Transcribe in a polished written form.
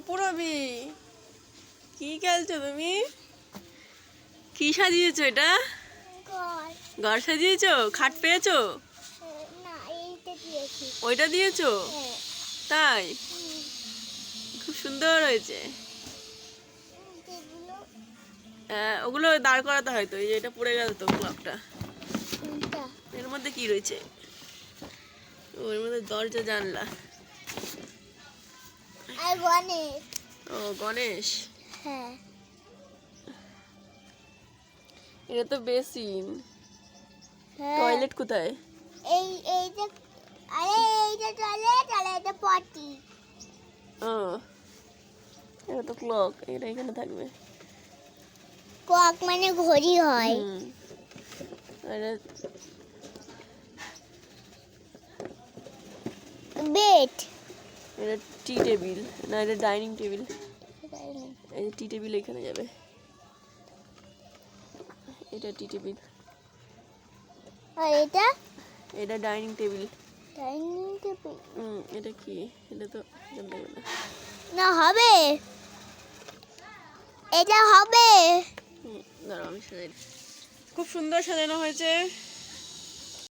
পুরবি, কি খেলছো তুমি? কি সাজিয়েছো এটা? ঘর সাজিয়েছো? খাট পেয়েছো? না, এইটা দিয়েছি। ওইটা দিয়েছো? হ্যাঁ। তাই? খুব সুন্দর হয়েছে। এগুলো ওগুলো দাঁড় করাতে হয়তো, এই যে এটা পড়ে গেল তো ক্লকটা। কোনটা? এর মধ্যে কি রয়েছে? ওর মধ্যে দরজা জানলা। আর গণেশ। ও গণেশ। হ্যাঁ। এটা তো বেসিন। হ্যাঁ। টয়লেট কোথায়? এইটা, আরে এইটা টয়লেট আর এটা পটি। ও এটা তো ক্লক, এটা এখানে থাকবে। ক্লক মানে ঘড়ি হয়। আর বেড। এটা টি টেবিল, না এটা ডাইনিং টেবিল। এই টি টেবিল এখানে যাবে। এটা টি টেবিল। আর এটা এটা ডাইনিং টেবিল। Dining table. এটা কি? এটা তো জানতে পারবে না। না হবে, এটা হবে। দাঁড়াও আমি সাজাই। খুব সুন্দর সাজানো হয়েছে।